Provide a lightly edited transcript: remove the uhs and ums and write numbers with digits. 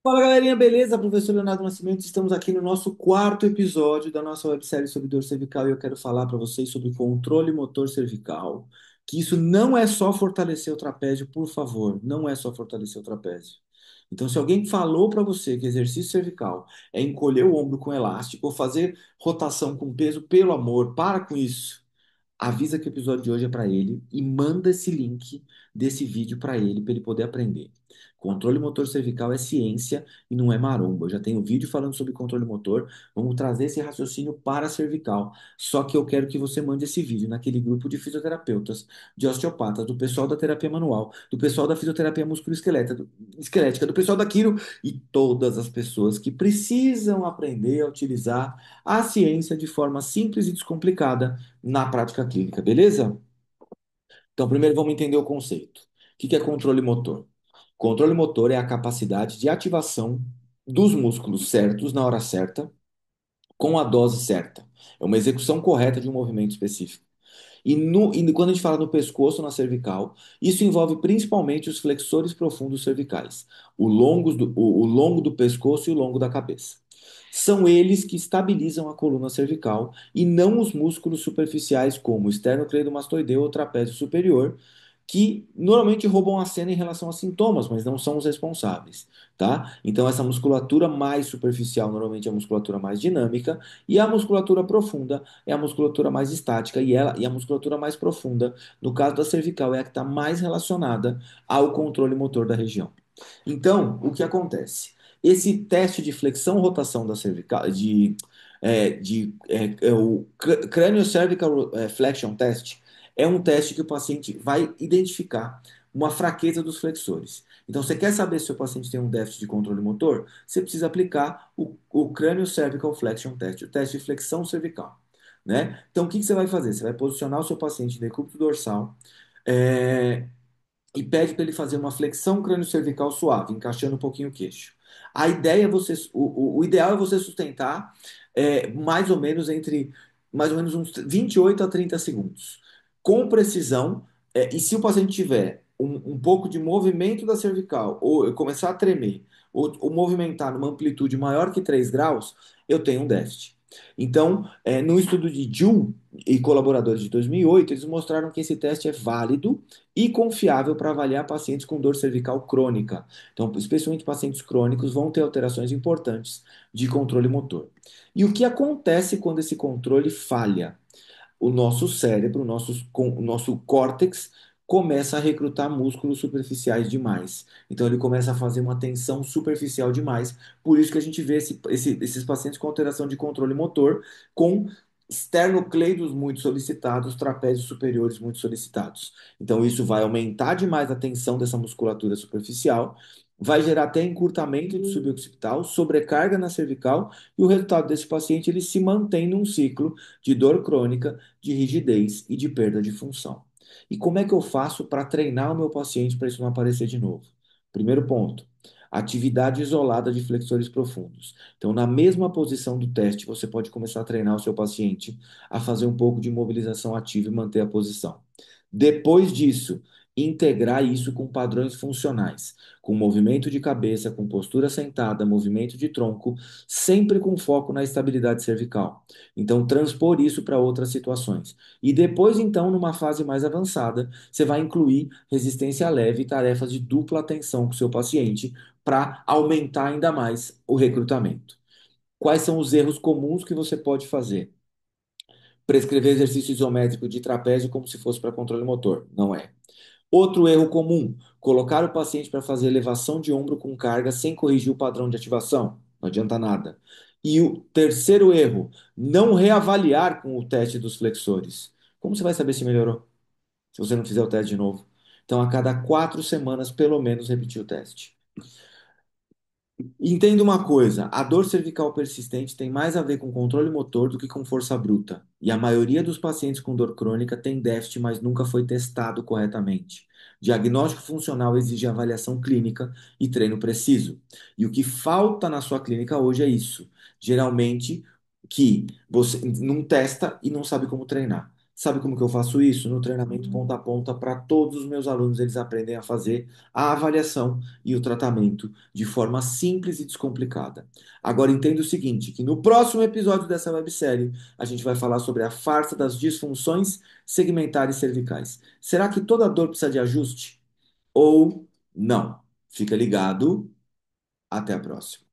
Fala galerinha, beleza? Professor Leonardo Nascimento, estamos aqui no nosso quarto episódio da nossa websérie sobre dor cervical e eu quero falar para vocês sobre controle motor cervical. Que isso não é só fortalecer o trapézio, por favor, não é só fortalecer o trapézio. Então, se alguém falou para você que exercício cervical é encolher o ombro com elástico ou fazer rotação com peso, pelo amor, para com isso. Avisa que o episódio de hoje é para ele e manda esse link desse vídeo para ele poder aprender. Controle motor cervical é ciência e não é maromba. Eu já tenho vídeo falando sobre controle motor. Vamos trazer esse raciocínio para a cervical. Só que eu quero que você mande esse vídeo naquele grupo de fisioterapeutas, de osteopatas, do pessoal da terapia manual, do pessoal da fisioterapia esquelética, do pessoal da quiro e todas as pessoas que precisam aprender a utilizar a ciência de forma simples e descomplicada na prática clínica, beleza? Então, primeiro vamos entender o conceito. O que é controle motor? Controle motor é a capacidade de ativação dos músculos certos na hora certa, com a dose certa. É uma execução correta de um movimento específico. E quando a gente fala no pescoço, na cervical, isso envolve principalmente os flexores profundos cervicais, o longo do pescoço e o longo da cabeça. São eles que estabilizam a coluna cervical e não os músculos superficiais como o esternocleidomastoideu ou trapézio superior, que normalmente roubam a cena em relação a sintomas, mas não são os responsáveis, tá? Então essa musculatura mais superficial normalmente é a musculatura mais dinâmica e a musculatura profunda é a musculatura mais estática e a musculatura mais profunda, no caso da cervical, é a que está mais relacionada ao controle motor da região. Então, o que acontece? Esse teste de flexão-rotação da cervical, o Crânio Cervical Flexion Test, é um teste que o paciente vai identificar uma fraqueza dos flexores. Então, você quer saber se o paciente tem um déficit de controle motor? Você precisa aplicar o Crânio Cervical Flexion Test, o teste de flexão cervical, né? Então, o que que você vai fazer? Você vai posicionar o seu paciente em decúbito dorsal, é, e pede para ele fazer uma flexão crânio-cervical suave, encaixando um pouquinho o queixo. A ideia é você, o ideal é você sustentar mais ou menos entre mais ou menos uns 28 a 30 segundos, com precisão, e se o paciente tiver um pouco de movimento da cervical, ou começar a tremer, ou movimentar numa amplitude maior que 3 graus, eu tenho um déficit. Então, no estudo de Ju e colaboradores de 2008, eles mostraram que esse teste é válido e confiável para avaliar pacientes com dor cervical crônica. Então, especialmente pacientes crônicos vão ter alterações importantes de controle motor. E o que acontece quando esse controle falha? O nosso cérebro, o nosso córtex, começa a recrutar músculos superficiais demais. Então ele começa a fazer uma tensão superficial demais. Por isso que a gente vê esses pacientes com alteração de controle motor, com esternocleidos muito solicitados, trapézios superiores muito solicitados. Então isso vai aumentar demais a tensão dessa musculatura superficial, vai gerar até encurtamento do suboccipital, sobrecarga na cervical, e o resultado desse paciente ele se mantém num ciclo de dor crônica, de rigidez e de perda de função. E como é que eu faço para treinar o meu paciente para isso não aparecer de novo? Primeiro ponto, atividade isolada de flexores profundos. Então, na mesma posição do teste, você pode começar a treinar o seu paciente a fazer um pouco de mobilização ativa e manter a posição. Depois disso, integrar isso com padrões funcionais, com movimento de cabeça, com postura sentada, movimento de tronco, sempre com foco na estabilidade cervical. Então, transpor isso para outras situações. E depois, então, numa fase mais avançada, você vai incluir resistência leve e tarefas de dupla atenção com o seu paciente para aumentar ainda mais o recrutamento. Quais são os erros comuns que você pode fazer? Prescrever exercício isométrico de trapézio como se fosse para controle motor. Não é. Outro erro comum: colocar o paciente para fazer elevação de ombro com carga sem corrigir o padrão de ativação. Não adianta nada. E o terceiro erro: não reavaliar com o teste dos flexores. Como você vai saber se melhorou se você não fizer o teste de novo? Então, a cada 4 semanas, pelo menos, repetir o teste. Entenda uma coisa, a dor cervical persistente tem mais a ver com controle motor do que com força bruta. E a maioria dos pacientes com dor crônica tem déficit, mas nunca foi testado corretamente. Diagnóstico funcional exige avaliação clínica e treino preciso. E o que falta na sua clínica hoje é isso. Geralmente, que você não testa e não sabe como treinar. Sabe como que eu faço isso? No treinamento ponta a ponta para todos os meus alunos, eles aprendem a fazer a avaliação e o tratamento de forma simples e descomplicada. Agora entenda o seguinte, que no próximo episódio dessa websérie, a gente vai falar sobre a farsa das disfunções segmentares cervicais. Será que toda dor precisa de ajuste? Ou não? Fica ligado. Até a próxima.